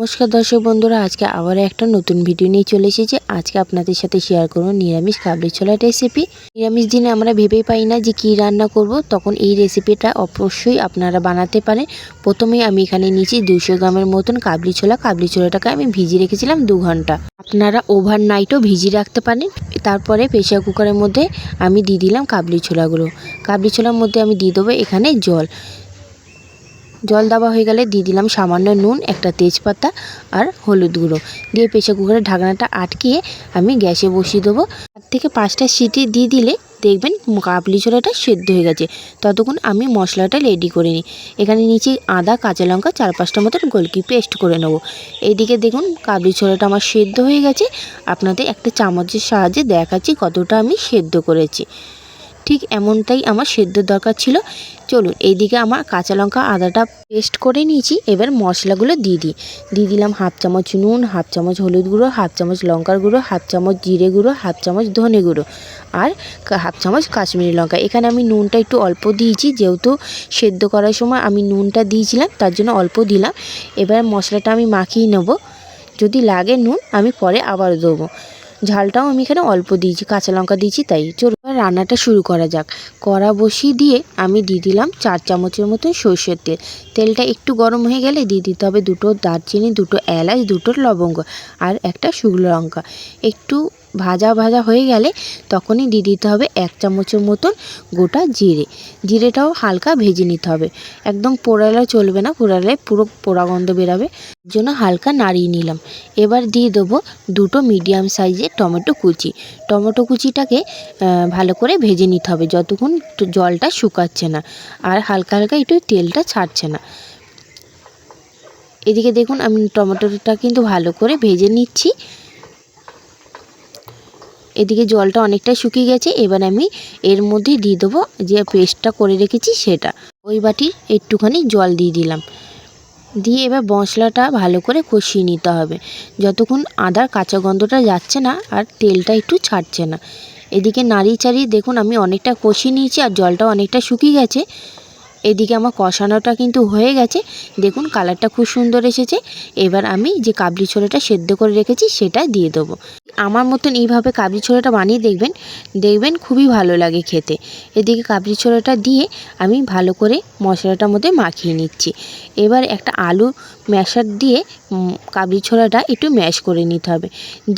নমস্কার দর্শক বন্ধুরা, আজকে আবার একটা নতুন ভিডিও নিয়ে চলে এসেছি। আজকে আপনাদের সাথে শেয়ার করব নিরামিষ কাবলি ছোলার রেসিপি। নিরামিষ দিনে আমরা ভেবেই পাই না যে কী রান্না করব, তখন এই রেসিপিটা অবশ্যই আপনারা বানাতে পারেন। প্রথমেই আমি এখানে নিয়েছি 200 গ্রামের মতন কাবলি ছোলা। কাবলি ছোলাটাকে আমি ভিজিয়ে রেখেছিলাম 2 ঘন্টা। আপনারা ওভারনাইটও ভিজিয়ে রাখতে পারেন। তারপরে প্রেসার কুকারের মধ্যে আমি দিয়ে দিলাম কাবলি ছোলাগুলো। কাবলি ছোলার মধ্যে আমি দিয়ে দেবো এখানে জল দেওয়া হয়ে গেলে দিয়ে দিলাম সামান্য নুন, একটা তেজপাতা আর হলুদ গুঁড়ো দিয়ে প্রেসার কুকারের ঢাকনাটা আটকিয়ে আমি গ্যাসে বসিয়ে দেবো। 4 থেকে 5টা সিটি দিয়ে দিলে দেখবেন কাবলি ছোলাটা সেদ্ধ হয়ে গেছে। ততক্ষণ আমি মশলাটা রেডি করে নিই। এখানে নিচে আদা, কাঁচা লঙ্কা 4-5টা মতন গোলকি পেস্ট করে নেবো। এইদিকে দেখুন কাবলি ছোলাটা আমার সেদ্ধ হয়ে গেছে। আপনাদের একটা চামচের সাহায্যে দেখাচ্ছি কতটা আমি সেদ্ধ করেছি। ঠিক এমনটাই আমার সেদ্ধ দরকার ছিল। চলুন, এইদিকে আমার কাঁচা লঙ্কা আদাটা পেস্ট করে নিয়েছি। এবার মশলাগুলো দিয়ে দিলাম 1/2 চামচ নুন, 1/2 চামচ হলুদ গুঁড়ো, 1/2 চামচ লঙ্কার গুঁড়ো, 1/2 চামচ জিরে গুঁড়ো, 1/2 চামচ ধনে গুঁড়ো আর 1/2 চামচ কাশ্মীরি লঙ্কা। এখানে আমি নুনটা একটু অল্প দিয়েছি, যেহেতু সেদ্ধ করার সময় আমি নুনটা দিয়েছিলাম, তার জন্য অল্প দিলাম। এবার মশলাটা আমি মাখিয়ে নেব। যদি লাগে নুন আমি পরে আবার দেবো। ঝালটাও আমি এখানে অল্প দিয়েছি, কাঁচা লঙ্কা দিয়েছি তাই। চলুন রান্নাটা শুরু করা যাক। কড়া বসিয়ে দিয়ে আমি দিয়ে দিলাম 4 চামচের মতো সরষের তেল। তেলটা একটু গরম হয়ে গেলে দিয়ে দিতে হবে 2টো দারচিনি, 2টো এলাচ, 2টো লবঙ্গ আর একটা শুকনো লঙ্কা। একটু ভাজা হয়ে গেলে তখনই দিয়ে দিতে হবে 1 চামচের মতন গোটা জিরেটাও হালকা ভেজে নিতে হবে। একদম পোড়ালে চলবে না, পোড়ালে পুরো পোড়া গন্ধ বেরাবে, জন্য হালকা নাড়িয়ে নিলাম। এবার দিয়ে দেবো 2টো মিডিয়াম সাইজের টমেটো কুচিটাকে ভালো করে ভেজে নিতে হবে যতক্ষণ জলটা শুকাচ্ছে না আর হালকা একটু তেলটা ছাড়ছে না। এদিকে দেখুন আমি টমেটোটা কিন্তু ভালো করে ভেজে নিচ্ছি। এদিকে জলটা অনেকটা শুকিয়ে গেছে। এবার আমি এর মধ্যে দিয়ে দেবো যে পেস্টটা করে রেখেছি সেটা। ওই বাটির একটুখানি জল দিয়ে দিলাম। দিয়ে এবার মশলাটা ভালো করে কষিয়ে নিতে হবে যতক্ষণ আদার কাঁচা গন্ধটা যাচ্ছে না আর তেলটা একটু ছাড়ছে না। এদিকে নাড়িয়ে চাড়িয়ে দেখুন আমি অনেকটা কষিয়ে নিয়েছি আর জলটা অনেকটা শুকিয়ে গেছে। এদিকে আমার কষানোটা কিন্তু হয়ে গেছে। দেখুন কালারটা খুব সুন্দর এসেছে। এবার আমি যে কাবলি ছোলাটা সেদ্ধ করে রেখেছি সেটা দিয়ে দেবো। আমার মতন এইভাবে কাবলি ছোলাটা বানিয়ে দেখবেন খুবই ভালো লাগে খেতে। এদিকে কাবলি ছোলাটা দিয়ে আমি ভালো করে মশলাটার মধ্যে মাখিয়ে নিচ্ছি। এবার একটা আলু ম্যাশার দিয়ে কাবলি ছোলাটা একটু ম্যাশ করে নিতে হবে।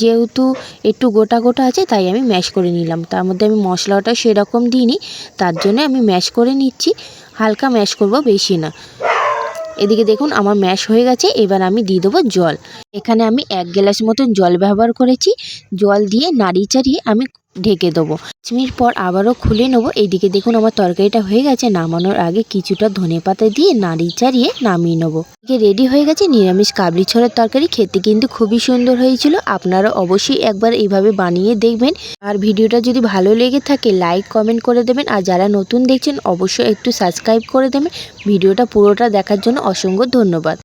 যেহেতু একটু গোটা আছে তাই আমি ম্যাশ করে নিলাম। তার মধ্যে আমি মশলাটা সেরকম দিইনি, তার জন্য আমি ম্যাশ করে নিচ্ছি। হালকা ম্যাশ করব, বেশি না। এদিকে দেখুন আমার ম্যাশ হয়ে গেছে। এবার আমি দিয়ে দেবো জল। এখানে আমি 1 গ্লাস মতন জল ব্যবহার করেছি। জল দিয়ে নাড়িয়ে চাড়িয়ে আমি ঢেকে দেবো। 5 মিনিট পর আবারও খুলে নেবো। এইদিকে দেখুন আমার তরকারিটা হয়ে গেছে। নামানোর আগে কিছুটা ধনেপাতা দিয়ে নাড়িয়ে চাড়িয়ে নামিয়ে নেবো। রেডি হয়ে গেছে নিরামিষ কাবলি ছোলার তরকারি। খেতে কিন্তু খুবই সুন্দর হয়েছিল। আপনারা অবশ্যই একবার এইভাবে বানিয়ে দেখবেন। আর ভিডিওটা যদি ভালো লেগে থাকে লাইক কমেন্ট করে দেবেন। আর যারা নতুন দেখছেন অবশ্যই একটু সাবস্ক্রাইব করে দেবেন। ভিডিওটা পুরোটা দেখার জন্য অসংখ্য ধন্যবাদ।